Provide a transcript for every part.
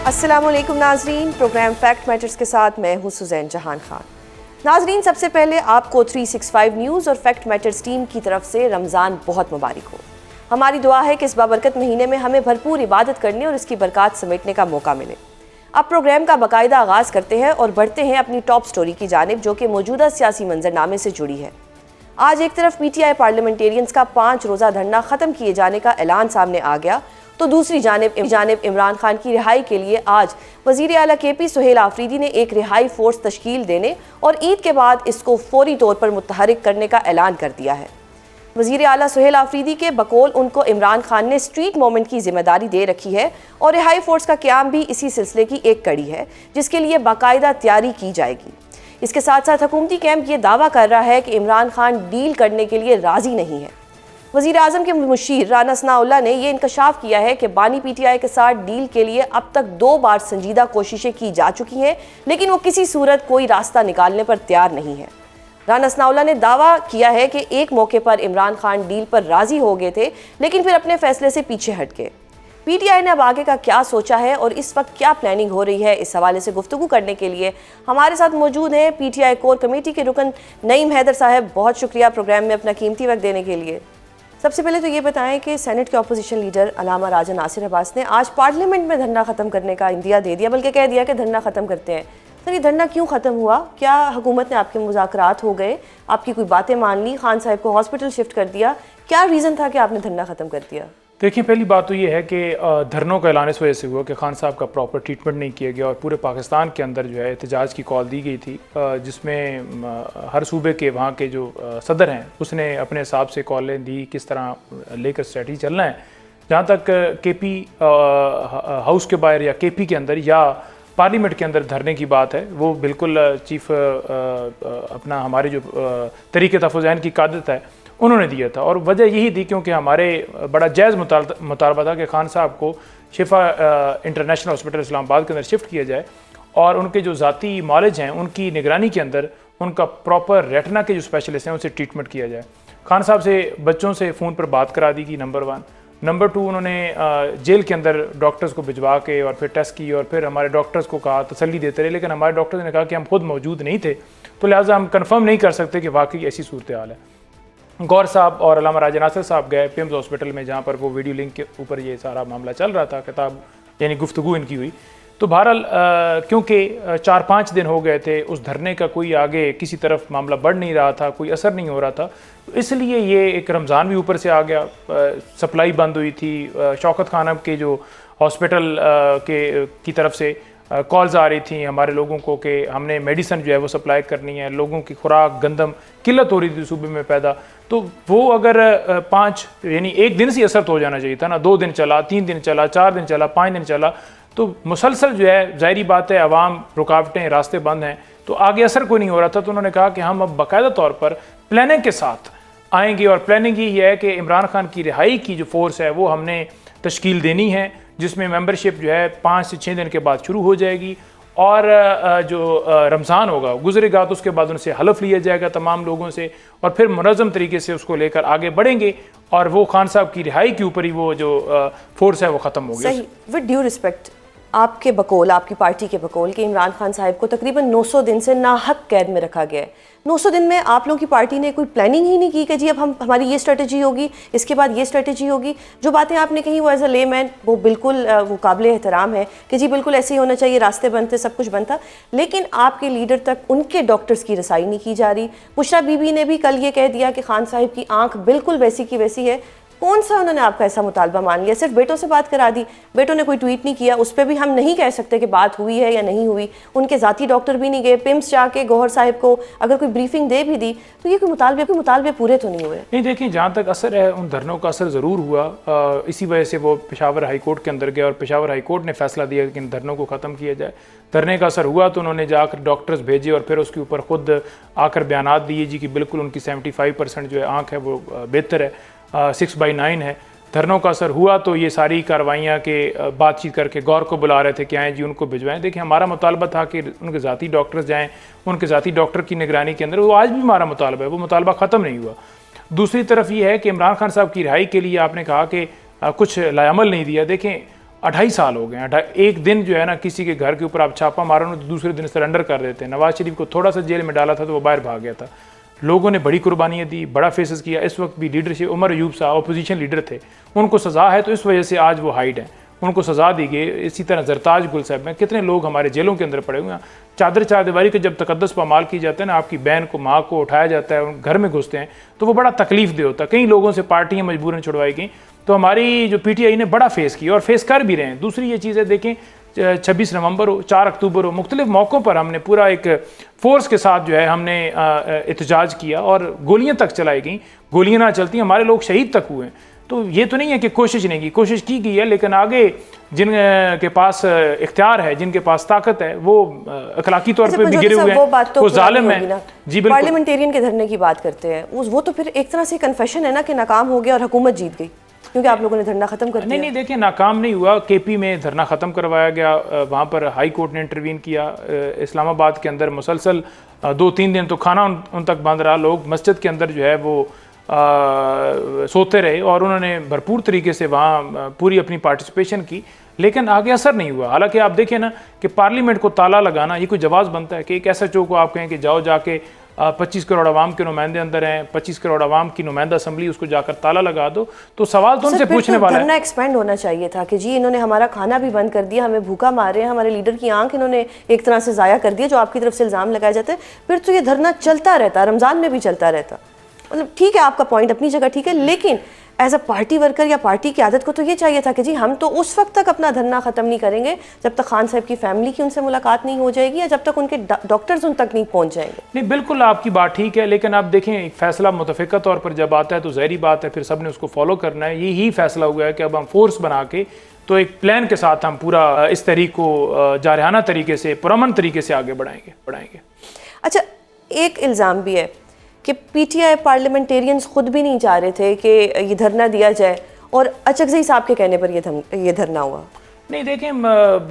अस्सलामुअलैकुम नाजरीन, programme fact matters के साथ मैं हूं सुजैन जहान खान। नाजरीन, सबसे पहले आपको 365 न्यूज़ और फैक्ट मैटर्स टीम की तरफ से रमज़ान बहुत मुबारक हो। हमारी दुआ है कि इस बाबरकत महीने में हमें भरपूर इबादत करने और इसकी बरकत समेटने का मौका मिले। अब प्रोग्राम का बाकायदा आगाज़ करते हैं और बढ़ते हैं अपनी टॉप स्टोरी की जानिब, जो कि मौजूदा सियासी मंजरनामे से जुड़ी है। आज एक तरफ PTI पार्लियामेंटेरियंस का 5 रोज़ा धरना ख़त्म किए जाने का ऐलान सामने आ गया, तो दूसरी जानिब इमरान खान की रिहाई के लिए आज वज़ीर आला KP सुहेल आफरीदी ने एक रिहाई फोर्स तश्कील देने और ईद के बाद इसको फौरी तौर पर मुतहरिक करने का ऐलान कर दिया है। वज़ीर आला सुहेल आफरीदी के बकौल उनको इमरान खान ने स्ट्रीट मूवमेंट की जिम्मेदारी दे रखी है और रिहाई फोर्स का क़याम भी इसी सिलसिले की एक कड़ी है, जिसके लिए बाकायदा तैयारी की जाएगी। इसके साथ साथ हुकूमती कैंप ये दावा कर रहा है कि इमरान खान डील करने के लिए राज़ी नहीं है। वज़ीर आज़म के मुशीर राना सनाउल्लाह ने यह इंकशाफ किया है कि बानी PTI के साथ डील के लिए अब तक 2 बार संजीदा कोशिशें की जा चुकी हैं, लेकिन वो किसी सूरत कोई रास्ता निकालने पर तैयार नहीं है। राना सनाउल्लाह ने दावा किया है कि एक मौके पर इमरान खान डील पर राज़ी हो गए थे, लेकिन फिर अपने फैसले से पीछे हट गए। PTI ने अब आगे का क्या सोचा है और इस वक्त क्या प्लानिंग हो रही है, इस हवाले से गुफ्तगू करने के लिए हमारे साथ मौजूद हैं PTI कोर कमेटी के रुकन नईम हैदर साहब। बहुत शुक्रिया प्रोग्राम में अपना कीमती वक्त देने के लिए। सबसे पहले तो ये बताएं कि सेनेट के अपोजिशन लीडर अलामा राजा नासिर अब्बास ने आज पार्लियामेंट में धरना ख़त्म करने का इंदिया दे दिया, बल्कि कह दिया कि धरना ख़त्म करते हैं। सर, ये धरना क्यों ख़त्म हुआ? क्या हुकूमत ने आपके मुज़ाकरात हो गए, आपकी कोई बातें मान ली, खान साहब को हॉस्पिटल शिफ्ट कर दिया? क्या रीज़न था कि आपने धरना ख़त्म कर दिया? देखिए, पहली बात तो ये है कि धरनों का ऐलान इस वजह से हुआ कि खान साहब का प्रॉपर ट्रीटमेंट नहीं किया गया और पूरे पाकिस्तान के अंदर जो है एहतजाज की कॉल दी गई थी, जिसमें हर सूबे के वहाँ के जो सदर हैं उसने अपने हिसाब से कॉलें दी किस तरह लेकर स्ट्रेटजी चलना है। जहाँ तक KP हाउस के बाहर या KP के अंदर या पार्लियामेंट के अंदर धरने की बात है, वो बिल्कुल चीफ अपना हमारे जो तरीक़े तफ़्फ़ुज़ की क़यादत है उन्होंने दिया था, और वजह यही थी क्योंकि हमारे बड़ा जायज़ मुतालबा था कि खान साहब को शिफा इंटरनेशनल हॉस्पिटल इस्लामाबाद के अंदर शिफ्ट किया जाए और उनके जो ज़ाती मालिज हैं उनकी निगरानी के अंदर उनका प्रॉपर रेटिना के जो स्पेशलिस्ट हैं उनसे ट्रीटमेंट किया जाए। खान साहब से बच्चों से फ़ोन पर बात करा दी गई, नंबर 1। नंबर 2, उन्होंने जेल के अंदर डॉक्टर्स को भिजवा के और फिर टेस्ट की और फिर हमारे डॉक्टर्स को कहा, तसल्ली देते रहे, लेकिन हमारे डॉक्टर्स ने कहा कि हम खुद मौजूद नहीं थे, तो लिहाजा हम कन्फर्म नहीं कर सकते कि वाकई ऐसी सूरत हाल है। गौर साहब और अलामा राजा नासिर साहब गए पिम्स हॉस्पिटल में, जहाँ पर वो वीडियो लिंक के ऊपर ये सारा मामला चल रहा था, किताब यानी गुफ्तगू इनकी हुई। तो बहरहाल क्योंकि 4-5 दिन हो गए थे, उस धरने का कोई आगे किसी तरफ मामला बढ़ नहीं रहा था, कोई असर नहीं हो रहा था, तो इसलिए ये एक रमज़ान भी ऊपर से आ गया, सप्लाई बंद हुई थी। शौकत खान के जो हॉस्पिटल की तरफ से कॉल्स आ रही थी हमारे लोगों को कि हमने मेडिसिन जो है वो सप्लाई करनी है, लोगों की खुराक गंदम किल्लत हो रही थी सूबे में पैदा, तो वो अगर 5 यानी एक दिन से असर तो हो जाना चाहिए था ना, 2 दिन चला, 3 दिन चला, 4 दिन चला, 5 दिन चला, तो मुसलसल जो है ज़ाहिरी बात है अवाम रुकावटें, रास्ते बंद हैं, तो आगे असर कोई नहीं हो रहा था। तो उन्होंने कहा कि हम अब बाकायदा तौर पर प्लानिंग के साथ आएंगे और प्लानिंग यही है कि इमरान खान की रिहाई की जो फोर्स है वो हमने तश्कील देनी है, जिसमें मेंबरशिप जो है 5 से 6 दिन के बाद शुरू हो जाएगी और जो रमज़ान होगा गुजरेगा तो उसके बाद उनसे हलफ लिया जाएगा तमाम लोगों से और फिर मुनज़्ज़म तरीके से उसको लेकर आगे बढ़ेंगे और वो खान साहब की रिहाई के ऊपर ही वो जो फोर्स है वो ख़त्म हो गया। सही, विद ड्यू रिस्पेक्ट, आपके बकौल, आपकी पार्टी के बकौल कि इमरान खान साहब को तकरीबन 900 दिन से नाहक कैद में रखा गया है। 900 दिन में आप लोगों की पार्टी ने कोई प्लानिंग ही नहीं की कि जी अब हमारी ये स्ट्रेटजी होगी, इसके बाद ये स्ट्रेटजी होगी। जो बातें आपने कही वो एज अ लेमैन वो बिल्कुल वो काबिल एहतराम है कि जी बिल्कुल ऐसे ही होना चाहिए, रास्ते बंद थे, सब कुछ बंद था, लेकिन आपके लीडर तक उनके डॉक्टर्स की रसाई नहीं की जा रही। बुशरा बीबी ने भी कल ये कह दिया कि खान साहब की आँख बिल्कुल वैसी की वैसी है। कौन सा उन्होंने आपका ऐसा मुतालबा मान लिया? सिर्फ बेटों से बात करा दी, बेटों ने कोई ट्वीट नहीं किया, उस पर भी हम नहीं कह सकते कि बात हुई है या नहीं हुई। उनके ज़ाती डॉक्टर भी नहीं गए, पिम्स जाके गौहर साहब को अगर कोई ब्रीफिंग दे भी दी तो ये कोई मुतालबे पूरे तो नहीं हुए। नहीं, देखिए, जहाँ तक असर है उन धरनों का असर ज़रूर हुआ, इसी वजह से वो पेशावर हाई कोर्ट के अंदर गया और पेशावर हाई कोर्ट ने फैसला दिया कि इन धरनों को ख़त्म किया जाए। धरने का असर हुआ तो उन्होंने जाकर डॉक्टर्स भेजे और फिर उसके ऊपर ख़ुद आकर बयानात दिए जी कि बिल्कुल उनकी 75% जो है आँख है वो बेहतर है, 6/9 है। धरनों का असर हुआ तो ये सारी कार्रवाइयाँ के बातचीत करके गौर को बुला रहे थे कि आएँ जी उनको भिजवाएं। देखिए, हमारा मुतालबा था कि उनके ज़ाती डॉक्टर्स जाएँ, उनके ज़ाती डॉक्टर की निगरानी के अंदर, वो आज भी हमारा मुतालबा है, वो मुतालबा ख़त्म नहीं हुआ। दूसरी तरफ ये है कि इमरान खान साहब की रिहाई के लिए आपने कहा कि कुछ लायामल नहीं दिया। देखें, 2.5 साल हो गए। एक दिन जो है ना किसी के घर के ऊपर आप छापा मारो तो दूसरे दिन सरेंडर कर देते हैं। नवाज शरीफ को थोड़ा सा जेल में डाला था तो वो बाहर भाग गया था। लोगों ने बड़ी कुर्बानियाँ दी, बड़ा फेसेस किया। इस वक्त भी लीडरशिप, उमर अयूब साहब अपोजिशन लीडर थे, उनको सज़ा है तो इस वजह से आज वो हाइड हैं, उनको सज़ा दी गई। इसी तरह जरताज गुल साहब में कितने लोग हमारे जेलों के अंदर पड़े हुए हैं। चादर चारदीवारी के जब तकद्दस पामाल की जाता है ना, आपकी बहन को, माँ को उठाया जाता है, उन घर में घुसते हैं तो वो बड़ा तकलीफ दे होता है। कई लोगों से पार्टियाँ मजबूरन छुड़वाई गई। तो हमारी जो PTI ने बड़ा फेस किया और फेस कर भी रहे हैं। दूसरी ये चीज़ है, देखें 26 नवंबर हो, 4 अक्टूबर हो, मुख्तलिफ मौक़ों पर हमने पूरा एक फ़ोर्स के साथ जो है हमने एहतजाज किया और गोलियां तक चलाई गई। गोलियां ना चलती हमारे लोग शहीद तक हुए। तो ये तो नहीं है कि कोशिश नहीं की, कोशिश की गई है, लेकिन आगे जिन के पास इख्तियार है, जिनके पास ताकत है, वो अखलाकी तौर पे भी गिरे हुए हैं, वो जालिम है। जी बिल्कुल। पार्लियामेंटेरियन के धरने की बात करते हैं, वो तो फिर एक तरह से कन्फेशन है ना कि नाकाम हो गया और हुकूमत जीत गई, क्योंकि आप लोगों ने धरना खत्म कर दिया। नहीं, देखिए नाकाम नहीं हुआ। KP में धरना ख़त्म करवाया गया, वहाँ पर हाई कोर्ट ने इंटरवीन किया। इस्लामाबाद के अंदर मुसलसल 2-3 दिन तो खाना उन तक बंद रहा। लोग मस्जिद के अंदर जो है वो सोते रहे और उन्होंने भरपूर तरीके से वहाँ पूरी अपनी पार्टिसिपेशन की, लेकिन आगे असर नहीं हुआ। हालांकि आप देखें ना कि पार्लियामेंट को ताला लगाना ये कोई जवाब बनता है कि एक SHO को आप कहें कि जाओ जाके 25 करोड़ आवाम के नुमाइंदे अंदर हैं, 25 करोड़ आवाम की नुमाइंदा असम्बली, उसको जाकर ताला लगा दो। तो सवाल तो उनसे पूछने वाला है। धरना एक्सपेंड होना चाहिए था कि जी इन्होंने हमारा खाना भी बंद कर दिया, हमें भूखा मार रहे हैं, हमारे लीडर की आंख इन्होंने एक तरह से ज़ाया कर दिया, जो आपकी तरफ से इल्ज़ाम लगाया जाता है। फिर तो ये धरना चलता रहता, रमज़ान में भी चलता रहता। मतलब ठीक है, आपका पॉइंट अपनी जगह ठीक है, लेकिन एज अ पार्टी वर्कर या पार्टी की आदत को तो ये चाहिए था कि जी हम तो उस वक्त तक अपना धरना ख़त्म नहीं करेंगे जब तक खान साहब की फैमिली की उनसे मुलाकात नहीं हो जाएगी या जब तक उनके डॉक्टर्स उन तक नहीं पहुंच जाएंगे। नहीं, बिल्कुल आपकी बात ठीक है, लेकिन आप देखें एक फैसला मुतफ़िक़ा तौर पर जब आता है तो ज़ाहिरी बात है फिर सब ने उसको फॉलो करना है। यही फैसला हुआ है कि अब हम फोर्स बना के तो एक प्लान के साथ हम पूरा इस तरीक़ को जारहाना तरीके से, पुरअमन तरीके से आगे बढ़ाएंगे। अच्छा, एक इल्ज़ाम भी है कि PTI पार्लियामेंटेरियंस खुद भी नहीं चाह रहे थे कि ये धरना दिया जाए और अचकज़ई साहब के कहने पर ये धरना हुआ। नहीं, देखें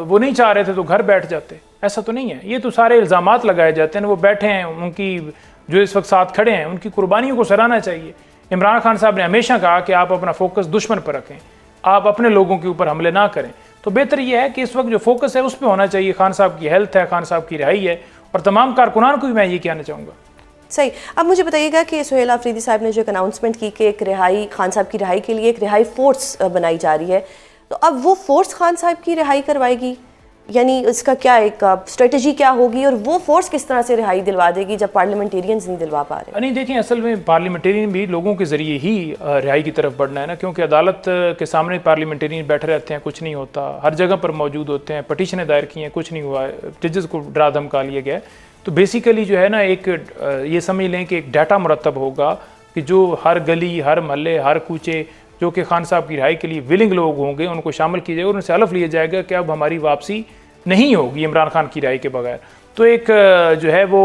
वो नहीं चाह रहे थे तो घर बैठ जाते, ऐसा तो नहीं है। ये तो सारे इल्ज़ामात लगाए जाते हैं। वो बैठे हैं, उनकी जो इस वक्त साथ खड़े हैं उनकी कुर्बानियों को सराहना चाहिए। इमरान खान साहब ने हमेशा कहा कि आप अपना फोकस दुश्मन पर रखें, आप अपने लोगों के ऊपर हमले ना करें। तो बेहतर यह है कि इस वक्त जो फोकस है उस पर होना चाहिए। खान साहब की हेल्थ है, खान साहब की रिहाई है, और तमाम कारकुनान को भी मैं ये कहना चाहूँगा। सही। अब मुझे बताइएगा कि सुहेल आफरीदी साहब ने जो एक अनाउंसमेंट की कि एक रिहाई, खान साहब की रिहाई के लिए एक रिहाई फोर्स बनाई जा रही है, तो अब वो फोर्स खान साहब की रिहाई करवाएगी, यानी इसका क्या एक स्ट्रेटजी क्या होगी और वो फोर्स किस तरह से रिहाई दिलवा देगी जब पार्लियामेंटेरियंस नहीं दिलवा पा रहे? नहीं, देखिए असल में पार्लियामेंटेरियन भी लोगों के ज़रिए ही रिहाई की तरफ बढ़ना है ना, क्योंकि अदालत के सामने पार्लियामेंटेरियन बैठे रहते हैं, कुछ नहीं होता, हर जगह पर मौजूद होते हैं, पटिशनें दायर की हैं, कुछ नहीं हुआ, जजेस को डरा धमका लिया गया। तो बेसिकली जो है ना, एक ये समझ लें कि एक डाटा मुरतब होगा कि जो हर गली, हर महल्ले, हर कूचे जो कि खान साहब की रिहाई के लिए विलिंग लोग होंगे उनको शामिल किया जाएगा, उनसे हलफ लिया जाएगा कि अब हमारी वापसी नहीं होगी इमरान खान की रिहाई के बगैर। तो एक जो है वो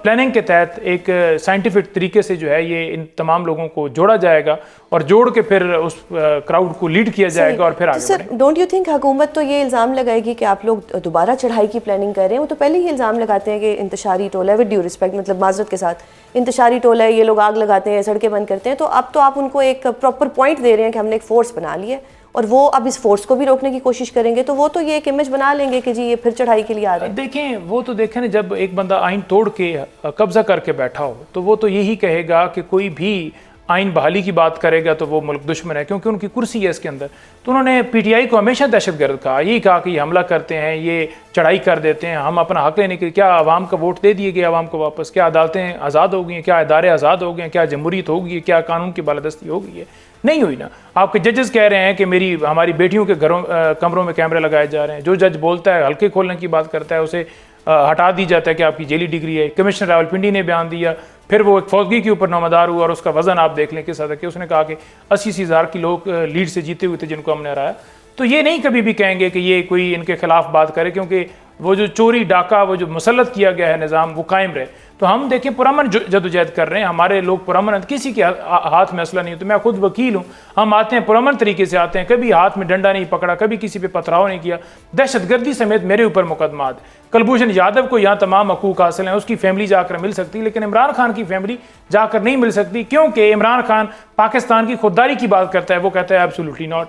प्लानिंग के तहत एक साइंटिफिक तरीके से जो है ये इन तमाम लोगों को जोड़ा जाएगा और जोड़ के फिर उस क्राउड को लीड किया जाएगा और फिर आगे सर, डोंट यू थिंक हुकूमत तो ये इल्ज़ाम लगाएगी कि आप लोग दोबारा चढ़ाई की प्लानिंग कर रहे हैं? वो तो पहले ही इल्ज़ाम लगाते हैं कि इंतशारी टोल है, विद ड्यू रिस्पेक्ट, मतलब माजरत के साथ, इंतशारी टोल है, ये लोग आग लगाते हैं, सड़कें बंद करते हैं। तो अब तो आप उनको एक प्रॉपर पॉइंट दे रहे हैं कि हमने एक फोर्स बना ली है और वो अब इस फोर्स को भी रोकने की कोशिश करेंगे, तो वो तो ये एक इमेज बना लेंगे कि जी ये फिर चढ़ाई के लिए आ रहे हैं। देखें, वो तो देखें ना, जब एक बंदा आइन तोड़ के कब्जा करके बैठा हो तो वो तो यही कहेगा कि कोई भी आइन बहाली की बात करेगा तो वो मुल्क दुश्मन है, क्योंकि उनकी कुर्सी है इसके अंदर। तो उन्होंने PTI को हमेशा दहशतगर्द कहा, यही कहा कि ये हमला करते हैं, ये चढ़ाई कर देते हैं, हम अपना हक लेने के, क्या आवाम का वोट दे दिए गए आवाम को वापस, क्या अदालतें आज़ाद हो गई हैं, क्या इदारे आज़ाद हो गए हैं, क्या जमहूरियत हो गई है, क्या कानून की बालादस्ती हो गई है? नहीं हुई ना। आपके जजेस कह रहे हैं कि हमारी बेटियों के कमरों में कैमरे लगाए जा रहे हैं, जो जज बोलता है, हल्के खोलने की बात करता है, उसे हटा दी जाता है कि आपकी जेली डिग्री है। कमिश्नर रावलपिंडी ने बयान दिया, फिर वो एक फौजगी के ऊपर नौमदार हुआ और उसका वजन आप देख लें किस हद तक, उसने कहा कि 80 हज़ार की लोग लीड से जीते हुए थे जिनको हमने हराया। तो ये नहीं कभी भी कहेंगे कि ये कोई इनके खिलाफ बात करे, क्योंकि वो जो चोरी डाका, वो जो मुसल्लत किया गया है निज़ाम, वो कायम रहे। तो हम देखें पुरअमन जदोजहद कर रहे हैं, हमारे लोग पुरअमन, किसी के हाथ में असला नहीं। तो मैं खुद वकील हूँ, हम आते हैं पुरअमन तरीके से आते हैं, कभी हाथ में डंडा नहीं पकड़ा, कभी किसी पे पथराव नहीं किया। दहशतगर्दी समेत मेरे ऊपर मुकदमात, कुलभूषण यादव को यहाँ तमाम हकूक हासिल हैं, उसकी फैमिली जाकर मिल सकती, लेकिन इमरान खान की फैमिली जाकर नहीं मिल सकती, क्योंकि इमरान खान पाकिस्तान की खुददारी की बात करता है, वो कहता है एब्सोल्युटली नॉट।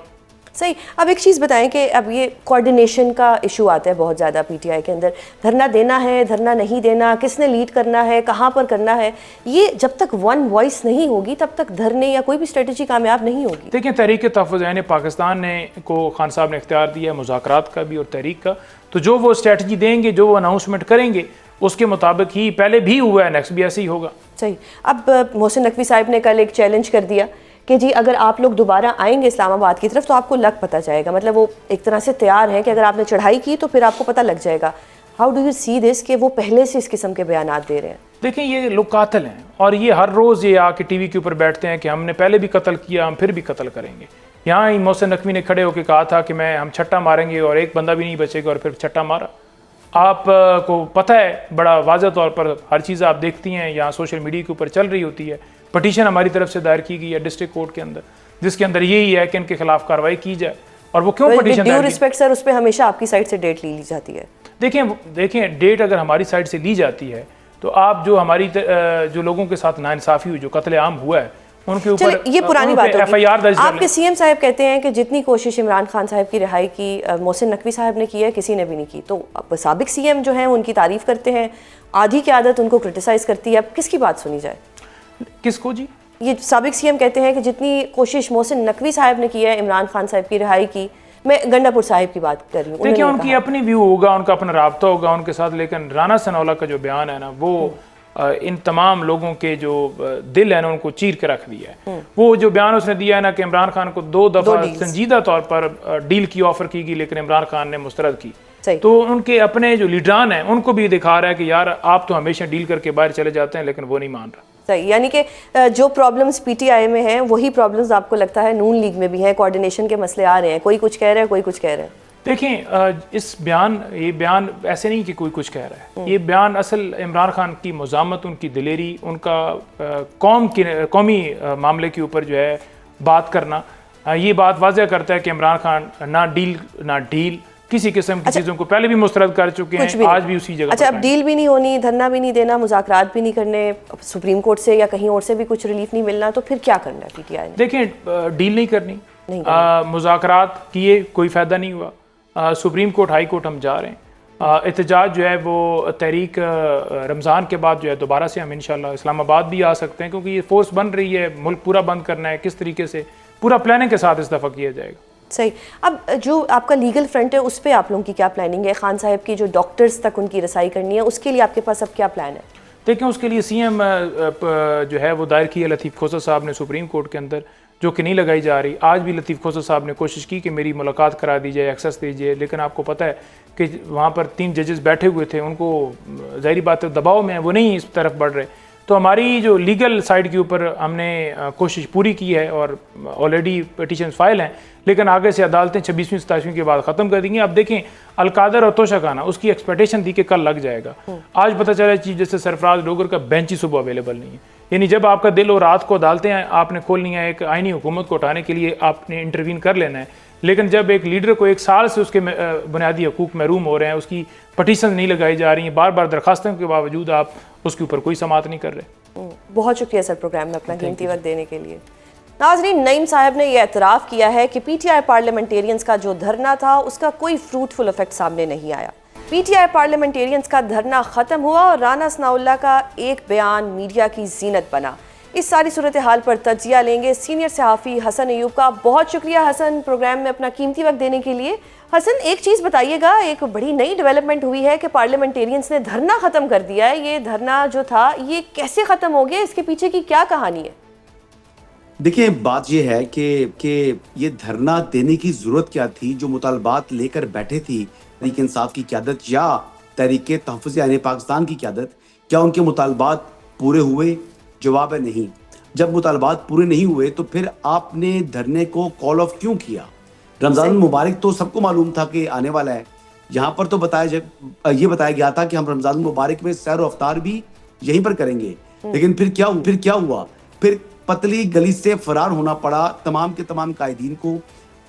सही। अब एक चीज़ बताएं कि अब ये कोऑर्डिनेशन का इशू आता है बहुत ज़्यादा पीटीआई के अंदर, धरना देना है, धरना नहीं देना, किसने लीड करना है, कहाँ पर करना है, ये जब तक वन वॉइस नहीं होगी तब तक धरने या कोई भी स्ट्रेटजी कामयाब नहीं होगी। देखिए, तहरीक तहफ़्फ़ुज़ ऐन पाकिस्तान ने को खान साहब ने इख्तियार दिया है मुज़ाकरात का भी और तहरीक का, तो जो वो स्ट्रेटजी देंगे, जो वो अनाउंसमेंट करेंगे, उसके मुताबिक ही पहले भी हुआ है, नेक्स्ट भी ऐसे ही होगा। सही। अब मोहसिन नकवी साहब ने कल एक चैलेंज कर दिया कि जी अगर आप लोग दोबारा आएंगे इस्लामाबाद की तरफ तो आपको लग पता जाएगा, मतलब वो एक तरह से तैयार है कि अगर आपने चढ़ाई की तो फिर आपको पता लग जाएगा। How do you see this कि वो पहले से इस किस्म के बयानात दे रहे हैं? देखें, ये लोग कातिल हैं और ये हर रोज़ ये आके टीवी के ऊपर बैठते हैं कि हमने पहले भी कत्ल किया, हम फिर भी कत्ल करेंगे। यहाँ ही मोहसिन नकवी ने खड़े होकर कहा था कि हम छट्टा मारेंगे और एक बंदा भी नहीं बचेगा, और फिर छट्टा मारा। आप को पता है बड़ा वाज़ह तौर पर, हर चीज़ आप देखती हैं यहाँ सोशल मीडिया के ऊपर चल रही होती है। पटिशन हमारी तरफ से दायर की गई है डिस्ट्रिक्ट कोर्ट के अंदर, जिसके अंदर यही है कि इनके खिलाफ कार्रवाई की जाए। और वो क्यों पटिशन ड्यू रिस्पेक्ट सर, उस पर हमेशा आपकी साइड से डेट ली जाती है। देखें, डेट अगर हमारी साइड से ली जाती है तो आप जो हमारी जो लोगों के साथ नाइंसाफ़ी हुई, जो कत्ले आम हुआ है, उनके ऊपर ये पुरानी बात होगी। FIR दर्ज कर लें। आपके सीएम साहब कहते हैं कि जितनी कोशिश इमरान खान साहब की रिहाई की मोहसिन नकवी साहब ने की है, किसी ने भी नहीं की। तो अब साबिक सीएम जो हैं उनकी तारीफ करते हैं, आधी की आदत उनको क्रिटिसाइज करती है। अब किसकी बात सुनी जाए? किसको जी? ये साबिक सीएम कहते हैं कि जितनी कोशिश मोहसिन नकवी साहब ने की है इमरान खान साहब की रिहाई की, मैं गंडापुर साहिब की बात कर रही हूँ। देखिए, उनकी अपनी व्यू होगा, उनका अपना राब्ता होगा उनके साथ, लेकिन राना सनाउल्लाह का जो बयान है ना, वो इन तमाम लोगों के जो दिल है ना उनको चीर के रख दिया है। वो जो बयान उसने दिया है ना कि इमरान खान को 2 दफ़ा संजीदा तौर पर डील की ऑफर की गई, लेकिन इमरान खान ने मुस्तरद की। तो उनके अपने जो लीडरान हैं उनको भी दिखा रहा है कि यार आप तो हमेशा डील करके बाहर चले जाते हैं, लेकिन वो नहीं मान रहा। सही। यानी कि जो प्रॉब्लम्स पीटीआई में हैं वही प्रॉब्लम्स आपको लगता है नून लीग में भी हैं, कोऑर्डिनेशन के मसले आ रहे हैं, कोई कुछ कह रहा है, कोई कुछ कह रहा है। देखें, ये बयान ऐसे नहीं कि कोई कुछ कह रहा है, ये बयान असल इमरान खान की मज़ामत, उनकी दिलेरी, उनका कौमी मामले के ऊपर जो है बात करना, ये बात वाज़ह करता है कि इमरान खान ना डील किसी किस्म की चीज़ों को पहले भी मुस्तरद कर चुके हैं, आज भी उसी जगह। अच्छा, अब डील भी नहीं होनी, धरना भी नहीं देना, मुज़ाकरात भी नहीं करने, सुप्रीम कोर्ट से या कहीं और से भी कुछ रिलीफ नहीं मिलना, तो फिर क्या करना है पीटीआई ने? देखें, डील नहीं करनी, मुज़ाकरात किए कोई फ़ायदा नहीं हुआ, सुप्रीम कोर्ट हाई कोर्ट हम जा रहे हैं। एहतजाज जो है वो तहरीक रमज़ान के बाद जो है दोबारा से हम इंशाल्लाह इस्लामाबाद भी आ सकते हैं, क्योंकि ये फोर्स बन रही है, मुल्क पूरा बंद करना है, किस तरीके से पूरा प्लानिंग के साथ इस दफ़ा किया जाएगा। सही। अब जो आपका लीगल फ्रंट है उस पर आप लोगों की क्या प्लानिंग है? खान साहब की जो डॉक्टर्स तक उनकी रसाई करनी है, उसके लिए आपके पास अब क्या प्लान है? देखें, उसके लिए सीएम जो है वो दायर की है लतीफ़ खोसर साहब ने सुप्रीम कोर्ट के अंदर, जो कि नहीं लगाई जा रही। आज भी लतीफ़ खोसर साहब ने कोशिश की कि मेरी मुलाकात करा दी जाए, एक्सेस दीजिए, लेकिन आपको पता है कि वहाँ पर 3 जजेस बैठे हुए थे, उनको ज़ाहिर बात है दबाव में है, वो नहीं इस तरफ बढ़ रहे। तो हमारी जो लीगल साइड के ऊपर हमने कोशिश पूरी की है और ऑलरेडी पिटीशन फाइल हैं, लेकिन आगे से अदालतें 26वीं 27वीं के बाद ख़त्म कर देंगी। अब देखें, अलकादर और तोशा खाना, उसकी एक्सपेक्टेशन थी कि कल लग जाएगा, आज पता चला चीफ जस्टिस सरफराज डोगर का बेंच ही सुबह अवेलेबल नहीं है। यानी जब आपका दिल और रात को अदालतें आपने खोलनी है, एक आईनी हुकूमत को उठाने के लिए आपने इंटरवीन कर लेना है, लेकिन जब एक लीडर को 1 साल से उसके बुनियादी हकूक महरूम हो रहे हैं, उसकी पटिशन नहीं लगाई जा रही हैं, बार बार दरखास्तों के बावजूद आप उसके ऊपर कोई समाअत नहीं कर रहे। बहुत शुक्रिया सर प्रोग्राम में अपना कीमती वक्त देने के लिए। नाज़रीन, नईम साहब ने यह एतराफ़ किया है कि पीटीआई पार्लियामेंटेरियंस का जो धरना था उसका कोई फ्रूटफुल इफेक्ट सामने नहीं आया। पीटीआई पार्लियामेंटेरियंस का धरना ख़त्म हुआ और राना सनाउल्लाह का एक बयान मीडिया की जीनत बना। इस सारी सूरत हाल पर तज्जिया लेंगे सीनियर सहाफ़ी हसन अयूब का। बहुत शुक्रिया हसन, प्रोग्राम में अपना कीमती वक्त देने के लिए। हसन, एक चीज़ बताइएगा, एक बड़ी नई डेवलपमेंट हुई है कि पार्लियामेंटेरियंस ने धरना ख़त्म कर दिया है। ये धरना जो था ये कैसे ख़त्म हो गया, इसके पीछे की क्या कहानी है? देखिए, बात यह है कि ये धरना देने की ज़रूरत क्या थी? जो मुतालबात लेकर बैठे थी तहरीक इंसाफ की क़यादत या तहरीक तहफ़्फ़ुज़ ऐन पाकिस्तान की क़यादत, क्या उनके मुतालबात पूरे हुए? जवाब है नहीं। जब मुतालबात पूरे नहीं हुए तो फिर आपने धरने को कॉल ऑफ क्यों किया? रमज़ान मुबारक तो सबको मालूम था कि आने वाला है। यहाँ पर तो ये बताया गया था कि हम रमज़ान मुबारक में सैर व अफ्तार भी यहीं पर करेंगे, लेकिन फिर क्या हुआ? फिर पतली गली से फरार होना पड़ा तमाम के तमाम कायदीन को।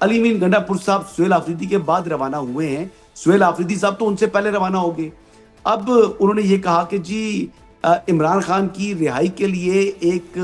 अली मीन गंडापुर साहब सुहेल आफरीदी के बाद रवाना हुए हैं। सुहेल आफरीदी साहब तो उनसे पहले रवाना हो गए। अब उन्होंने ये कहा कि जी इमरान खान की रिहाई के लिए एक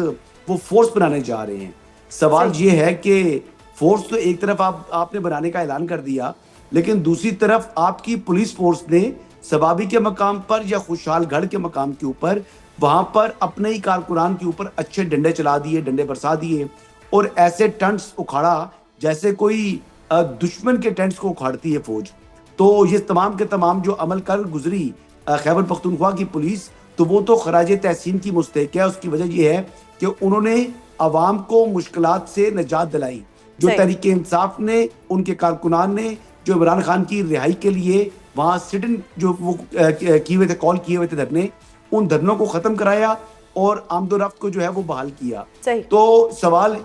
वो फोर्स बनाने जा रहे हैं। सवाल ये है कि फोर्स तो एक तरफ आपने बनाने का ऐलान कर दिया, लेकिन दूसरी तरफ आपकी पुलिस फोर्स ने सबाबी के मकाम पर या खुशहालगढ़ के मकाम के ऊपर वहां पर अपने ही कारकुनान के ऊपर अच्छे डंडे चला दिए, डंडे बरसा दिए और ऐसे टेंट्स उखाड़ा जैसे कोई दुश्मन के टेंट्स को उखाड़ती है फौज। तो ये तमाम के तमाम जो अमल कर गुजरी खैबर पख्तूनख्वा की पुलिस, तो वो तो खराज तहसीन की मुस्तहक है। उसकी वजह ये है कि उन्होंने अवाम को मुश्किलात से निजात दिलाई। जो तहरीक इंसाफ ने, उनके कारकुनान ने जो इमरान खान की रिहाई के लिए वहां सिटिंग जो वो किए हुए थे, कॉल किए हुए थे धरने, उन धरनों को खत्म कराया और आमदोरफ्त को जो है वो बहाल किया। तो सवाल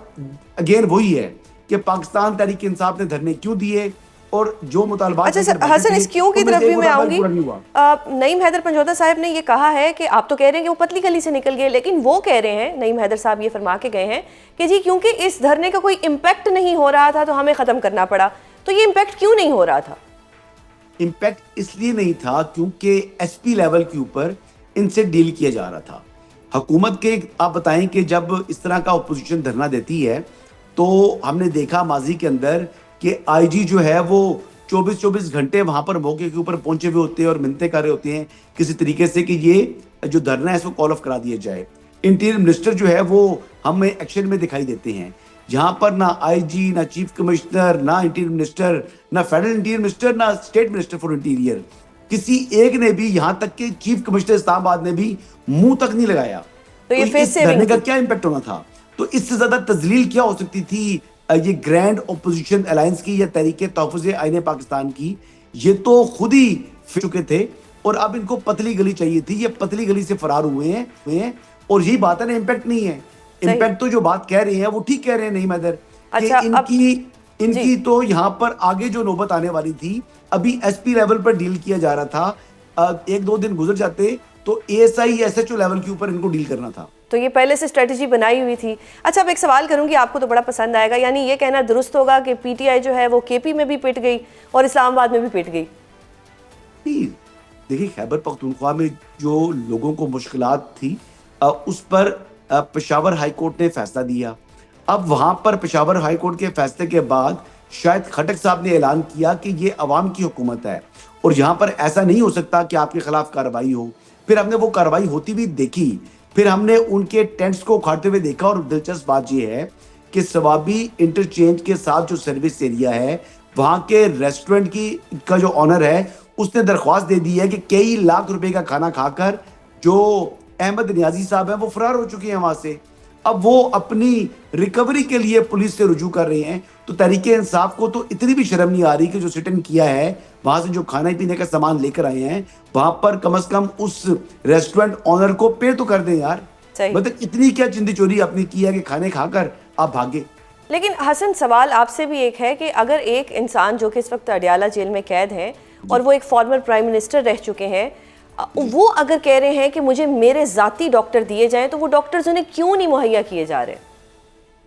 अगेन वही है कि पाकिस्तान तहरीक इंसाफ ने धरने क्यों दिए और जो मुतालबात। अच्छा सर, हसन इस क्यों की तरफ भी मैं आऊंगी। नईम हैदर पंजोता साहब ने ये कहा है कि आप तो कह रहे हैं कि वो पतली गली से निकल गए, लेकिन वो कह रहे हैं, नईम हैदर साहब ये फरमा के गए हैं कि जी क्योंकि इस धरने का कोई इम्पैक्ट नहीं हो रहा था तो हमें खत्म करना पड़ा। तो ये इम्पैक्ट क्यों नहीं हो रहा था? इम्पैक्ट इसलिए नहीं था क्योंकि एसपी लेवल के ऊपर इनसे डील किया जा रहा था। हुकूमत के, आप बताएं कि जब इस तरह का अपोजिशन धरना देती है तो हमने देखा माजी के अंदर कि आईजी जो है वो 24-24 घंटे वहां पर मौके के ऊपर पहुंचे हुए होते हैं और मिन्नतें कर रहे होते हैं किसी तरीके से कि ये जो धरना है इसको कॉल ऑफ करा दिया जाए। इंटीरियर मिनिस्टर जो है वो हमें एक्शन में दिखाई देते हैं, जहां पर ना आईजी, ना चीफ कमिश्नर, ना इंटीरियर मिनिस्टर, ना फेडरल इंटीरियर मिनिस्टर, ना स्टेट मिनिस्टर फॉर इंटीरियर, किसी एक ने भी, यहां तक कि चीफ कमिश्नर इस्लामाबाद ने भी मुंह तक नहीं लगाया। तो ये इस धरने का क्या इम्पैक्ट होना था? तो इससे ज्यादा तजलील क्या हो सकती थी ये ग्रैंड ओपोजिशन अलायंस की या तहरीक तहफ़्फ़ुज़ आईन पाकिस्तान की? ये तो खुद ही फिर चुके थे और अब इनको पतली गली चाहिए थी। ये पतली गली से फरार हुए हैं और यही बात है ना, इम्पैक्ट नहीं है। इम्पैक्ट तो जो बात कह रहे हैं वो ठीक कह रहे हैं नहीं मैदर। अच्छा, इनकी तो यहाँ पर आगे जो नौबत आने वाली थी, अभी एसपी लेवल पर डील किया जा रहा था। 1-2 दिन गुजर जाते तो एएसआई एसएचओ लेवल के ऊपर इनको डील करना था। तो ये पहले से स्ट्रेटजी बनाई हुई थी। अच्छा, अब एक सवाल करूंगी, आपको तो बड़ा पसंद आएगा, यानी ये कहना दुरुस्त होगा कि पीटीआई जो है वो केपी में भी पिट गई और इस्लामाबाद में भी पिट गई? देखिए, खैबर पख्तूनख्वा में जो लोगों को मुश्किलात थी उस पर पेशावर हाई कोर्ट ने फैसला दिया। अब वहां पर पेशावर हाई कोर्ट के फैसले के बाद शायद खटक साहब ने ऐलान किया कि ये अवाम की हुकूमत है और यहाँ पर ऐसा नहीं हो सकता कि आपके खिलाफ कार्रवाई हो। फिर हमने वो कार्रवाई होती भी देखी, फिर हमने उनके टेंट्स को उखाड़ते हुए देखा। और दिलचस्प बात यह है कि सवाबी इंटरचेंज के साथ जो सर्विस एरिया है, वहां के रेस्टोरेंट का जो ऑनर है उसने दरख्वास्त दे दी है कि कई लाख रुपए का खाना खाकर जो अहमद नियाजी साहब हैं वो फरार हो चुके हैं वहां से। अब वो अपनी रिकवरी के लिए पुलिस से रुजू कर रहे हैं। तो तहरीके इंसाफ को तो इतनी भी शर्म नहीं आ रही कि जो सिट इन किया है, वहां से जो खाने पीने का सामान लेकर आए हैं, वहां पर कम से कम उस रेस्टोरेंट ऑनर को पे तो कर दें यार। मतलब इतनी क्या चिंदी चोरी आपने की है कि खाने खाकर आप भागे? लेकिन हसन, सवाल आपसे भी एक है कि अगर एक इंसान जो कि इस वक्त अडियाला जेल में कैद है और वो एक फॉर्मर प्राइम मिनिस्टर रह चुके हैं, वो अगर कह रहे हैं कि मुझे मेरे जाती डॉक्टर दिए जाएं, तो वो डॉक्टर्स उन्हें क्यों नहीं मुहैया किए जा रहे?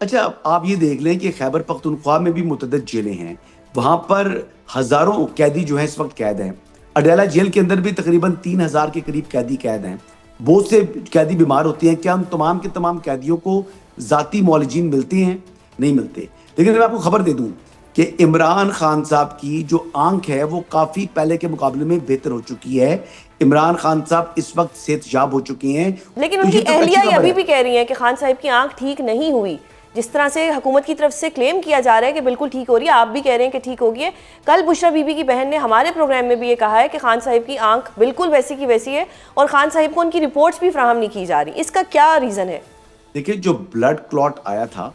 अच्छा, आप ये देख लें कि खैबर पख्तूनख्वा में भी मुतअद्दिद जेलें हैं, वहां पर हजारों कैदी जो है इस वक्त कैद हैं। अडियाला जेल के अंदर भी तकरीबन 3000 के करीब कैदी कैद हैं। बहुत से कैदी बीमार होते हैं। क्या हम तमाम के तमाम कैदियों को जाती मौलजीन मिलते हैं? नहीं मिलते। लेकिन मैं आपको खबर दे दूं कि इमरान खान साहब की जो आंख है वो काफी पहले के मुकाबले में बेहतर हो चुकी है। इमरान खान साहब इस वक्त सेहतयाब हो चुके हैं। लेकिन उनकी अहलिया अभी भी कह रही है कि खान साहब की आंख ठीक नहीं हुई। जिस तरह से हुकूमत की तरफ से क्लेम किया जा रहा है कि बिल्कुल ठीक हो रही है, आप भी कह रहे हैं कि ठीक हो गई है। कल बुशरा बीबी की बहन ने हमारे प्रोग्राम में भी ये कहा है कि खान साहब की आंख बिल्कुल वैसी की वैसी है और खान साहब को उनकी रिपोर्ट्स भी फराहम नहीं की जा रही। इसका क्या रीजन है? देखिए, जो ब्लड क्लॉट आया था,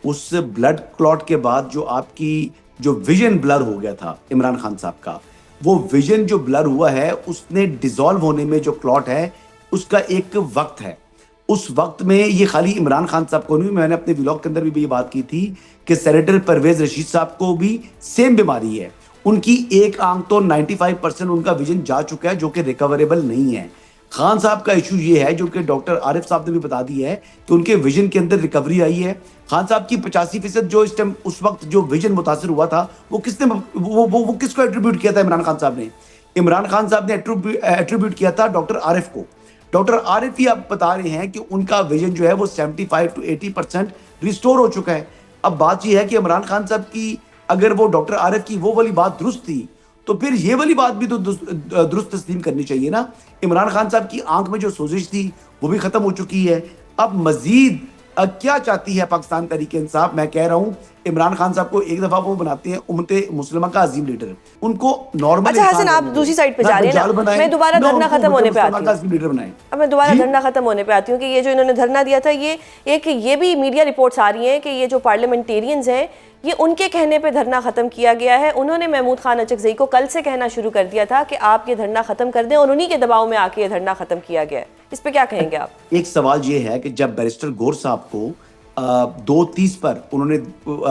उस ब्लड क्लॉट के बाद जो आपकी जो विजन ब्लर हो गया था इमरान खान साहब का, वो विजन जो ब्लर हुआ है उसने डिसॉल्व होने में जो क्लॉट है उसका एक वक्त है। उस वक्त में ये खाली इमरान खान साहब को नहीं, मैंने अपने व्लॉग के अंदर भी ये बात की थी कि सेनेटर परवेज रशीद साहब को भी सेम बीमारी है। उनकी एक आंख तो 95% उनका विजन जा चुका है, जो कि रिकवरेबल नहीं है। खान साहब का इशू ये है, जो कि डॉक्टर आरिफ साहब ने भी बता दी है, कि उनके विजन के अंदर रिकवरी आई है। खान साहब की 85% जो इस टाइम उस वक्त जो विजन मुतासर हुआ था, वो किसने वो किसको एट्रीब्यूट किया था? इमरान खान साहब ने। इमरान खान साहब ने एट्रीब्यूट किया था डॉक्टर आरिफ को। डॉक्टर आरिफ ही आप बता रहे हैं कि उनका विजन जो है वो 75 to 80% रिस्टोर हो चुका है। अब बात यह है कि इमरान खान साहब की अगर वो डॉक्टर आरिफ की वो वाली बात दुरुस्त थी तो फिर ये वाली बात भी तो दुरुस्त तस्लीम करनी चाहिए ना। इमरान खान साहब की आंख में जो सोजिश थी वो भी खत्म हो चुकी है। अब मजीद क्या चाहती है पाकिस्तान तहरीक इंसाफ? मैं कह रहा हूँ इमरान खान साहब को एक दफा वो बनाते हैं उम्मत मुस्लिमा का अजीम लीडर, उनको नॉर्मल। अच्छा हसन, आप दूसरी साइड पे जा रहे हैं ना, मैं दोबारा धरना खत्म होने पे आती हूँ। अब मैं दोबारा धरना खत्म होने पे आती हूँ कि ये जो इन्होंने धरना दिया था, ये भी मीडिया रिपोर्ट्स आ रही हैं कि ये जो पार्लियामेंटेरियंस हैं ये उनके कहने पे धरना खत्म किया गया है। उन्होंने महमूद खान अचकज़ई को कल से कहना शुरू कर दिया था कि आप ये धरना खत्म कर दें और उन्हीं के दबाव में आके ये धरना खत्म किया गया है। इस पे क्या कहेंगे आप? एक सवाल ये है कि जब बैरिस्टर गौर साहब को 2:30 पर उन्होंने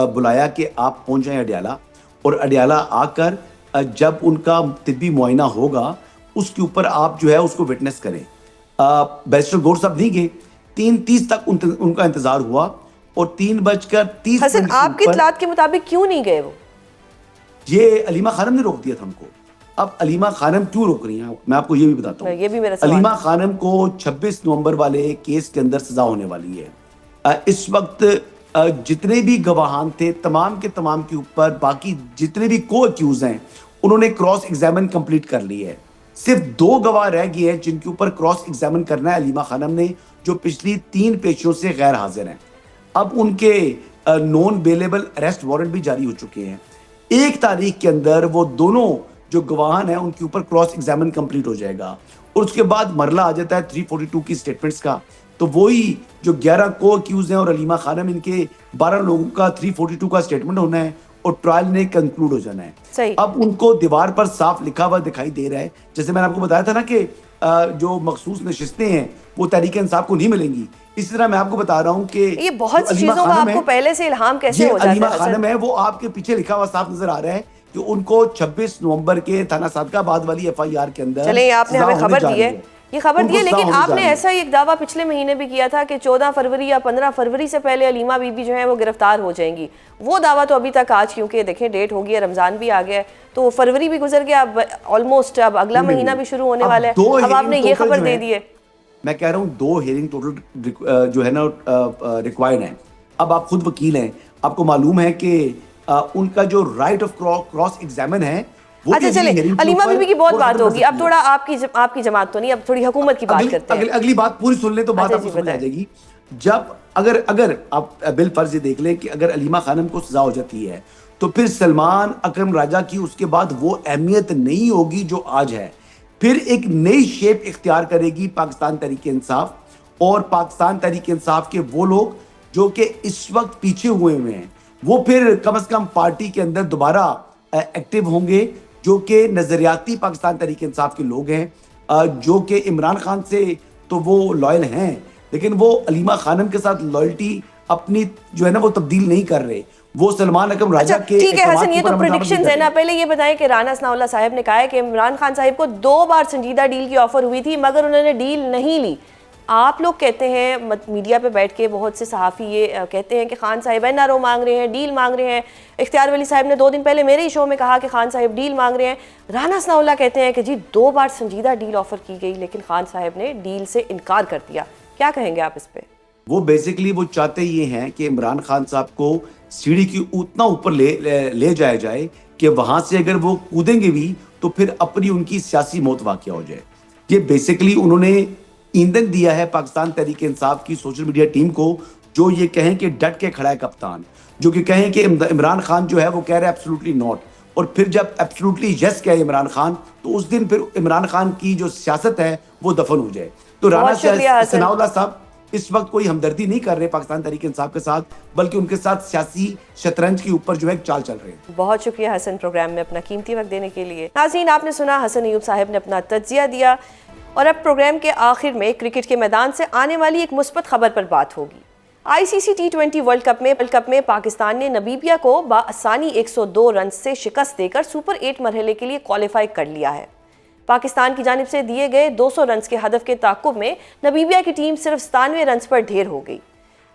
बुलाया कि आप पहुंच जाएं अडियाला, और अडियाला आकर जब उनका तिब्बी मुआयना होगा उसके ऊपर आप जो है उसको विटनेस करें, बैरिस्टर गौर साहब नहीं गए। 3:30 तक उनका इंतजार हुआ और 3:30 हसन, आपकी इत्तलात के मुताबिक क्यों नहीं गए वो? ये अलीमा खानम ने रोक दिया था हमको। अब अलीमा खानम क्यों रोक रही हैं मैं आपको ये भी बताता हूँ। ये भी मेरा सवाल। अलीमा खानम को 26 नवंबर वाले केस के अंदर सजा होने वाली है। इस वक्त जितने भी गवाहान थे तमाम के तमाम के ऊपर बाकी जितने भी को अक्यूज हैं उन्होंने क्रॉस एग्जामिन कंप्लीट कर ली है। सिर्फ 2 गवाह रह गए हैं जिनके ऊपर क्रॉस एग्जामिन करना है अलीमा खानम ने, जो पिछली 3 पेशियों से गैर हाजिर हैं। अब उनके नॉन बेलेबल अरेस्ट वारंट भी जारी हो चुके हैं। 1 तारीख के अंदर वो दोनों जो गवाहान हैं उनके ऊपर क्रॉस एग्जामिन कंप्लीट हो जाएगा और उसके बाद मरला आ जाता है 342 की स्टेटमेंट्स का। तो वही जो 11 को अक्यूज हैं और अलीमा खानम, इनके 12 लोगों का 342 का स्टेटमेंट होना है और ट्रायल ने कंक्लूड हो जाना है। सही। अब उनको दीवार पर साफ लिखा हुआ दिखाई दे रहा है, जैसे मैंने आपको बताया था ना कि जो मखसूस नशिस्तें हैं वो तहरीक इंसाफ को नहीं मिलेंगी। इसी तरह मैं आपको बता रहा हूँ कि ये बहुत सी चीजों का आपको पहले से इल्हाम कैसे हो जाता है? अलीमा खानम है वो आपके पीछे लिखा हुआ साफ नजर आ रहा है कि उनको 26 नवंबर के थाना सादकाबाद वाली FIR के अंदर चले आपने हमें खबर दी है, ये खबर दी है, लेकिन आपने ऐसा ही एक दावा पिछले महीने भी किया था कि 14 फरवरी या 15 फरवरी से पहले अलीमा बीबी जो है वो गिरफ्तार हो जाएंगी। वो दावा तो अभी तक, आज क्योंकि देखें डेट हो गई है, रमजान भी आ गया है, तो फरवरी भी गुजर गया, अब ऑलमोस्ट अब अगला महीना भी शुरू होने वाला है, अब आपने ये खबर दे दी है। मैं कह रहा हूँ 2 हियरिंग टोटल जो है ना रिक्वायर्ड है। अब आप खुद वकील हैं, आपको मालूम है कि उनका जो राइट ऑफ क्रॉस एग्जामिन है। अच्छा चले, अलीमा बीबी की बहुत बात होगी, अब थोड़ा आपकी जमात तो नहीं, अब थोड़ी हुकूमत की बात करते हैं। अगली बात पूरी सुन ले तो बात आपको समझ आ जाएगी। जब अगर आप बिल फर्ज ये देख लें कि अगर अलीमा खानम को सजा हो जाती है तो फिर सलमान अकरम राजा की उसके बाद वो अहमियत नहीं होगी जो आज है। फिर एक नई शेप इख्तियार करेगी पाकिस्तान तहरीक इंसाफ, और पाकिस्तान तहरीक इंसाफ के वो लोग जो कि इस वक्त पीछे हुए हैं वो फिर कम से कम पार्टी के अंदर दोबारा एक्टिव होंगे, जो कि नजरियाती पाकिस्तान तहरीक इंसाफ के लोग हैं, जो कि इमरान खान से तो वो लॉयल हैं लेकिन वो अलीमा खानम के साथ लॉयल्टी अपनी जो है ना वो तब्दील नहीं कर रहे, वो सलमान अकरम राजा के। ठीक है हसन, ये तो प्रेडिक्शंस है ना। पहले ये बताएं कि राना सनाउल्लाह साहब ने कहा है कि इमरान खान साहब को 2 बार संजीदा डील की ऑफर हुई थी मगर उन्होंने डील नहीं ली। आप लोग कहते हैं, मीडिया पे बैठ के बहुत से सहाफ़ी ये कहते हैं कि खान साहिब NRO मांग रहे हैं, डील मांग रहे हैं। इख्तियार वली साहब ने 2 दिन पहले मेरे ही शो में कहा कि खान साहिब डील मांग रहे हैं। राना सनाउल्लाह कहते हैं कि जी 2 बार संजीदा डील ऑफर की गई लेकिन खान साहिब ने डील से इनकार कर दिया। क्या कहेंगे आप इस पे? वो बेसिकली वो चाहते ये हैं कि इमरान खान साहब को सीढ़ी की उतना ऊपर ले जाया जाए कि वहां से अगर वो कूदेंगे भी तो फिर अपनी उनकी सियासी मौत वाक़या हो जाए। ये बेसिकली उन्होंने ईंधन दिया है पाकिस्तान तहरीक इंसाफ की सोशल मीडिया टीम को, जो ये कहें कि डट के खड़ा है कप्तान, जो कि कहें कि इमरान खान जो है वो कह रहे हैं एब्सोल्युटली नॉट, और फिर जब एब्सोल्युटली यस कहे इमरान खान तो उस दिन फिर इमरान खान की जो सियासत है वो दफन हो जाए। तो राना सनाउल्लाह साहब इस वक्त कोई हमदर्दी नहीं कर रहे पाकिस्तान तहरीक इंसाफ के साथ, बल्कि उनके साथ सियासी शतरंज के ऊपर जो है चाल चल रहे हैं। बहुत शुक्रिया हसन, प्रोग्राम में अपना कीमती वक्त देने के लिए। नाज़रीन, आपने सुना हसन अयूब साहब ने अपना तज्जिया दिया, और अब प्रोग्राम के आखिर में क्रिकेट के मैदान से आने वाली एक मुस्बत खबर पर बात होगी। ICC T20 वर्ल्ड कप में पाकिस्तान ने नमीबिया को बाआसानी 102 रन से शिकस्त देकर सुपर 8 मरहले के लिए क्वालिफाई कर लिया है। पाकिस्तान की जानिब से दिए गए 200 रन के हदफ के ताक़ुब में नमीबिया की टीम सिर्फ 97 रन पर ढेर हो गई।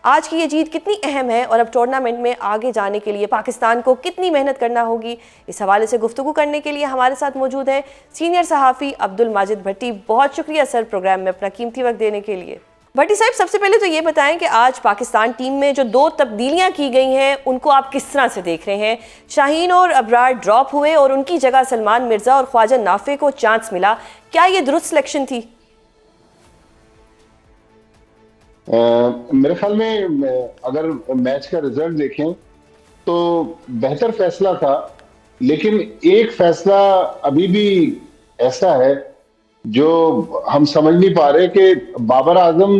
आज की ये जीत कितनी अहम है और अब टूर्नामेंट में आगे जाने के लिए पाकिस्तान को कितनी मेहनत करना होगी, इस हवाले से गुफ्तगू करने के लिए हमारे साथ मौजूद है सीनियर सहाफ़ी अब्दुल माजिद भट्टी। बहुत शुक्रिया सर, प्रोग्राम में अपना कीमती वक्त देने के लिए। भट्टी साहब, सबसे पहले तो ये बताएं कि आज पाकिस्तान टीम में जो 2 तब्दीलियां की गई हैं उनको आप किस तरह से देख रहे हैं? शाहीन और अबरार ड्रॉप हुए और उनकी जगह सलमान मिर्जा और ख्वाजा नाफे को चांस मिला, क्या ये दुरुस्त सिलेक्शन थी? मेरे ख्याल में अगर मैच का रिजल्ट देखें तो बेहतर फैसला था, लेकिन एक फैसला अभी भी ऐसा है जो हम समझ नहीं पा रहे कि बाबर आजम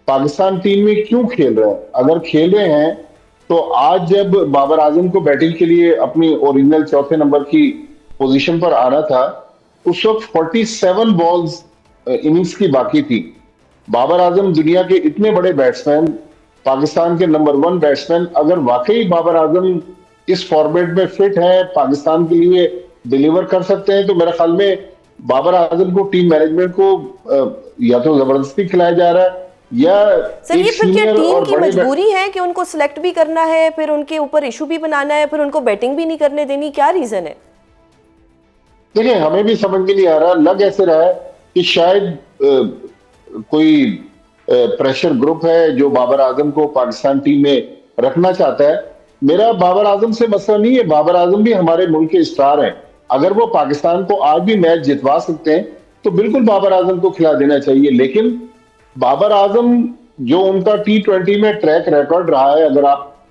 पाकिस्तान टीम में क्यों खेल रहे हैं। अगर खेल रहे हैं तो आज जब बाबर आजम को बैटिंग के लिए अपनी ओरिजिनल चौथे नंबर की पोजीशन पर आना था, उस वक्त 47 बॉल्स इनिंग्स की बाकी थी। बाबर आजम दुनिया के इतने बड़े बैट्समैन, पाकिस्तान के नंबर 1 बैट्समैन, अगर वाकई बाबर आजम इस फॉर्मेट में फिट है, पाकिस्तान के लिए डिलीवर कर सकते हैं, तो मेरे ख्याल में बाबर आजम को टीम मैनेजमेंट को या तो जबरदस्ती खिलाया जा रहा है या सर ये फिर क्या टीम की मजबूरी है कि उनको सिलेक्ट भी करना है, फिर उनके ऊपर इशू भी बनाना है, फिर उनको बैटिंग भी नहीं करने देनी? क्या रीजन है? देखिए, हमें भी समझ में नहीं आ रहा। लग ऐसे रहा है कि शायद कोई प्रेशर ग्रुप है जो बाबर आजम को पाकिस्तान टीम में रखना चाहता है। मेरा बाबर आजम से मसला नहीं है, बाबर आजम भी हमारे मुल्क के स्टार हैं। अगर वो पाकिस्तान को आज भी मैच जितवा सकते हैं तो बिल्कुल बाबर आजम को खिला देना चाहिए। लेकिन बाबर आजम जो उनका T20 में ट्रैक रिकॉर्ड रहा है, अगर आप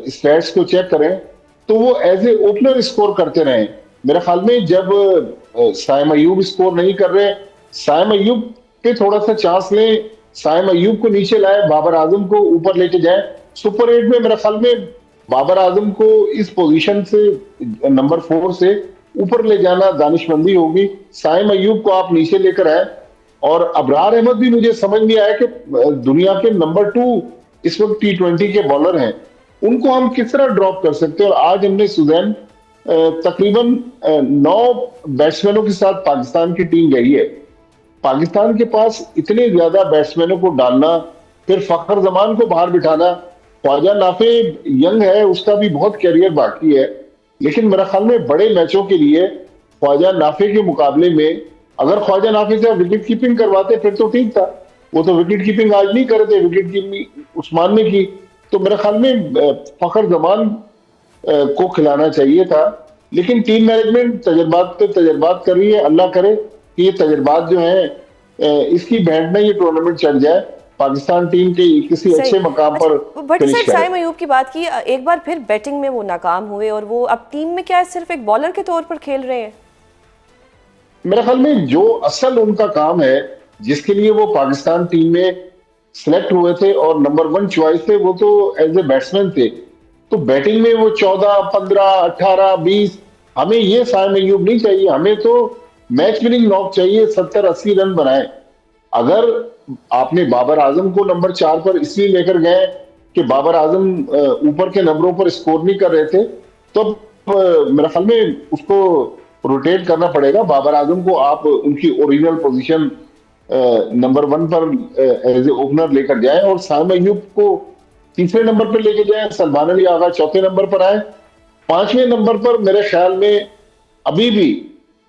स्टैट्स को चेक करें तो वो एज ए ओपनर स्कोर करते रहे। मेरे ख्याल में जब साइम अयूब स्कोर नहीं कर रहे, साइम अयूब पे थोड़ा सा चांस लें, साइम अयूब को नीचे लाए, बाबर आजम को ऊपर लेके जाए। सुपर 8 में मेरे ख्याल में बाबर आजम को इस पोजीशन से नंबर 4 से ऊपर ले जाना दानिशमंदी होगी। साइम अयूब को आप नीचे लेकर आए, और अबरार अहमद भी मुझे समझ नहीं आया कि दुनिया के नंबर 2 इस वक्त T20 के बॉलर हैं, उनको हम किस तरह ड्रॉप कर सकते हैं। और आज हमने सुजैन तकरीबन 9 बैट्समैनों के साथ पाकिस्तान की टीम गई है। पाकिस्तान के पास इतने ज्यादा बैट्समैनों को डालना, फिर फखर जमान को बाहर बिठाना, ख्वाजा नाफे यंग है, उसका भी बहुत कैरियर बाकी है, लेकिन मेरा ख्याल में बड़े मैचों के लिए ख्वाजा नाफे के मुकाबले में अगर ख्वाजा नाफे से विकेट कीपिंग करवाते फिर तो ठीक था। वो तो विकेट कीपिंग आज नहीं करते, विकेट कीपिंग उस्मान ने की। तो मेरे ख्याल में फखर जमान को खिलाना चाहिए था। लेकिन टीम मैनेजमेंट तजर्बात कर रही है। अल्लाह करे कि ये तजर्बात जो है इसकी बैंड में ये टूर्नामेंट चढ़ जाए, पाकिस्तान टीम के किसी अच्छे मकाम पर। भट्टी साहब, साइम अयूब की बात की, एक बार फिर बैटिंग में वो नाकाम हुए और वो अब टीम में क्या सिर्फ एक बॉलर के तौर पर खेल रहे हैं? मेरे ख्याल में जो असल उनका काम है, जिसके लिए वो पाकिस्तान टीम में सिलेक्ट हुए थे और नंबर 1 चॉइस थे, वो तो एज ए बैट्समैन थे। तो बैटिंग में वो 14, 15, 18, 20, हमें ये साइम अयूब नहीं चाहिए। हमें तो मैच विनिंग नॉक चाहिए, 70-80 रन बनाए। अगर आपने बाबर आजम को नंबर 4 पर इसलिए लेकर गए कि बाबर आजम ऊपर के नंबरों पर स्कोर नहीं कर रहे थे, तो मेरे ख्याल में उसको रोटेट करना पड़ेगा। बाबर आजम को आप उनकी ओरिजिनल पोजीशन नंबर 1 पर एज ए ओपनर लेकर जाएं और साइम अयूब को तीसरे नंबर पर लेके जाएं, सलमान अली आगा चौथे नंबर पर आए। 5वें नंबर पर मेरे ख्याल में अभी भी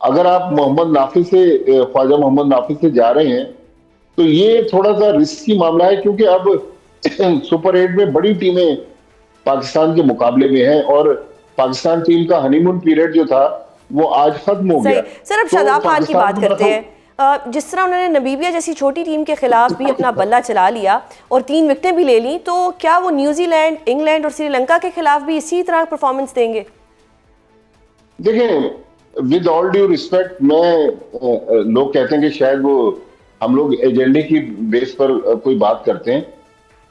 अगर आप मोहम्मद नाफी से ख्वाजा मोहम्मद नाफी से जा रहे हैं तो ये थोड़ा सा रिस्की मामला है, क्योंकि अब सुपर 8 में बड़ी टीमें पाकिस्तान के मुकाबले में हैं और पाकिस्तान टीम का हनीमून पीरियड जो था वो आज खत्म हो गया। सर, अब शादाब खान की बात करते हैं। जिस तरह उन्होंने नमीबिया जैसी छोटी टीम के खिलाफ भी अपना बल्ला चला लिया और 3 विकेटें भी ले ली, तो क्या वो न्यूजीलैंड, इंग्लैंड और श्रीलंका के खिलाफ भी इसी तरह परफॉर्मेंस देंगे? देखें, विद ऑल ड्यू रिस्पेक्ट, मैं लोग कहते हैं कि शायद वो हम लोग एजेंडे की बेस पर कोई बात करते हैं।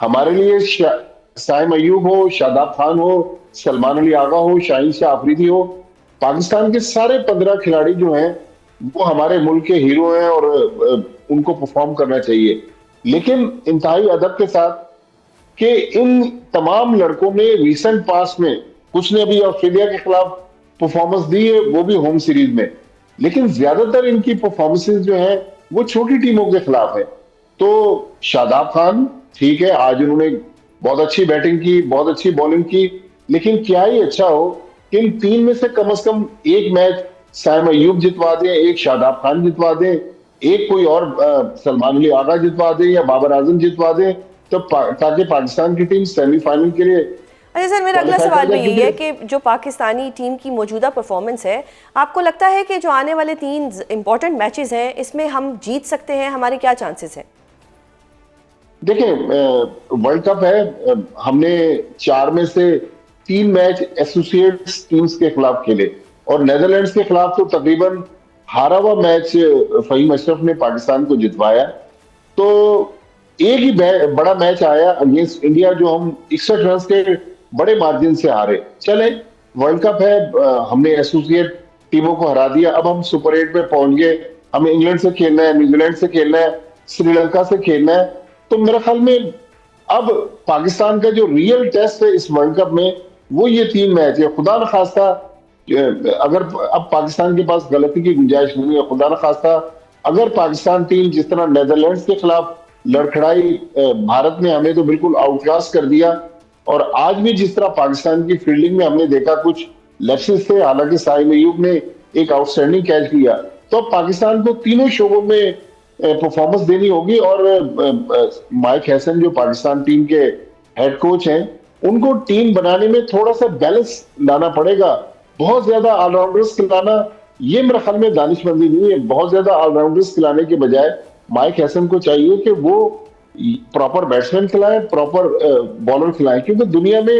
हमारे लिए साइम अयूब हो, शादाब खान हो, सलमान अली आगा हो, शाहीन शाह आफरीदी हो, पाकिस्तान के सारे 15 खिलाड़ी जो हैं वो हमारे मुल्क के हीरो हैं और उनको परफॉर्म करना चाहिए। लेकिन इंतहाई अदब के साथ कि इन तमाम लड़कों ने रिसेंट पास में, कुछ ने अभी ऑस्ट्रेलिया के खिलाफ परफॉर्मेंस दी है, वो भी होम सीरीज में, लेकिन ज्यादातर इनकी परफॉर्मेंसेज जो है वो छोटी टीमों के खिलाफ है। तो शादाब खान ठीक है, आज उन्होंने बहुत अच्छी बैटिंग की, बहुत अच्छी बॉलिंग की, लेकिन क्या ही अच्छा हो कि इन 3 में से कम एक मैच साइम अयूब जितवा दें, एक शादाब खान जितवा दें, एक कोई और सलमान अली आगा जितवा दे या बाबर आजम जितवा दे, तो ताकि पाकिस्तान की टीम सेमीफाइनल के लिए अच्छा सर, मेरा अगला क्वालिफाई सवाल कर भी जाए। यही है क्योंकि कि जो पाकिस्तानी टीम की मौजूदा परफॉर्मेंस है, आपको लगता है कि जो आने वाले 3 इंपॉर्टेंट मैचेस हैं इसमें हम जीत सकते हैं? हमारे क्या चांसेस हैं? देखिए, वर्ल्ड कप है, हमने 4 में से 3 मैच एसोसिएट्स टीम्स के खिलाफ खेले और नेदरलैंड्स के खिलाफ तो तकरीबन हारा हुआ मैच फहीम अशरफ ने पाकिस्तान को जितवाया। तो एक ही बड़ा मैच आया अगेंस्ट इंडिया जो हम 61 रन के बड़े मार्जिन से हारे। चले, वर्ल्ड कप है, हमने एसोसिएट टीमों को हरा दिया, अब हम सुपर 8 में पहुंच गए, हमें इंग्लैंड से खेलना है, न्यूजीलैंड से खेलना है, श्रीलंका से खेलना है। तो मेरे ख्याल में अब पाकिस्तान का जो रियल टेस्ट है इस वर्ल्ड कप में वो ये 3 मैच है। खुदा न खास्ता अगर अब पाकिस्तान के पास गलती की गुंजाइश नहीं है, खुदा न खास्ता अगर पाकिस्तान टीम जिस तरह नेदरलैंड्स के खिलाफ लड़खड़ाई, भारत ने हमें तो बिल्कुल आउटक्लास कर दिया, और आज भी जिस तरह पाकिस्तान की फील्डिंग में हमने देखा कुछ लैप्सेस थे, हालांकि साहिल अय्यूब ने एक आउटस्टैंडिंग कैच लिया, तो पाकिस्तान को तीनों शोबों में परफॉर्मेंस देनी होगी। और माइक हैसन जो पाकिस्तान टीम के हेड कोच हैं, उनको टीम बनाने में थोड़ा सा बैलेंस लाना पड़ेगा। बहुत ज्यादा ऑलराउंडर्स खिलाना ये मेरे ख्याल में दानिशमंदी नहीं है। बहुत ज्यादा ऑलराउंडर्स खिलाने के बजाय माइक हैसन को चाहिए कि वो प्रॉपर बैट्समैन खिलाएं, प्रॉपर बॉलर खिलाएं, क्योंकि दुनिया में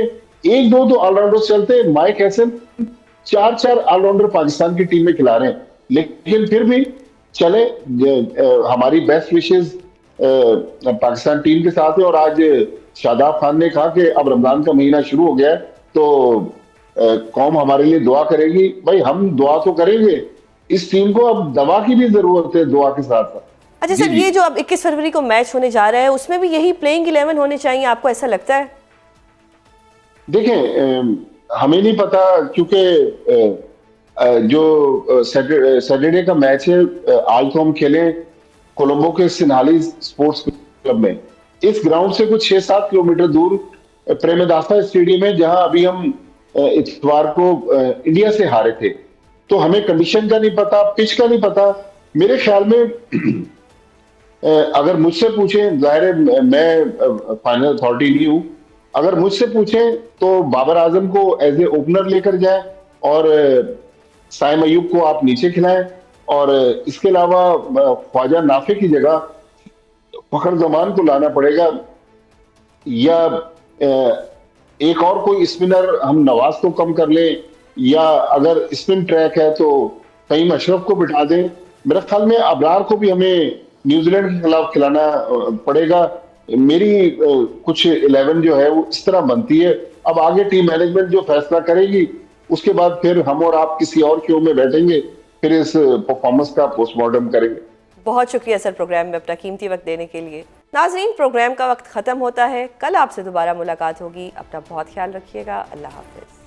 1-2 तो ऑलराउंडर्स चलते हैं, माइक हैसन 4-4 ऑलराउंडर पाकिस्तान की टीम में खिला रहे हैं। लेकिन फिर भी चले, हमारी बेस्ट विशेस पाकिस्तान टीम के साथ है। और आज शादाब खान ने कहा कि अब रमजान का महीना शुरू हो गया है तो कौम हमारे लिए दुआ करेगी। भाई हम दुआ तो करेंगे, इस टीम को अब दवा की भी जरूरत है दुआ के साथ साथ। अच्छा सर, ये जो अब 21 फरवरी को मैच होने जा रहा है उसमें भी यही प्लेइंग 11 होने चाहिए, आपको ऐसा लगता है? देखें, हमें नहीं पता, क्योंकि जो सैटरडे का मैच है, आज तो हम खेले कोलंबो के सिन्हाली स्पोर्ट्स क्लब में। इस ग्राउंड से कुछ 6-7 किलोमीटर दूर प्रेमदासा स्टेडियम है, जहां अभी हम इतवार को इंडिया से हारे थे। तो हमें कंडीशन का नहीं पता, पिच का नहीं पता। मेरे ख्याल में अगर मुझसे पूछें, जाहिर है मैं फाइनल अथॉरिटी नहीं हूं, अगर मुझसे पूछें तो बाबर आजम को एज ए ओपनर लेकर जाएं और साइम अयूब को आप नीचे खिलाएं, और इसके अलावा ख्वाजा नाफे की जगह फखर जमान को लाना पड़ेगा, या एक और कोई स्पिनर हम नवाज को कम कर लें, या अगर स्पिन ट्रैक है तो फहीम अशरफ को बिठा दें। मेरे ख्याल में अबरार को भी हमें न्यूजीलैंड के खिलाफ खिलाना पड़ेगा। मेरी कुछ 11 जो है वो इस तरह बनती है। अब आगे टीम मैनेजमेंट जो फैसला करेगी उसके बाद फिर हम और आप किसी और शो में बैठेंगे, फिर इस परफॉर्मेंस का पोस्टमार्टम करेंगे। बहुत शुक्रिया सर प्रोग्राम में अपना कीमती वक्त देने के लिए। नाजरीन, प्रोग्राम का वक्त ख़त्म होता है, कल आपसे दोबारा मुलाकात होगी। अपना बहुत ख्याल रखिएगा। अल्लाह हाफिज़।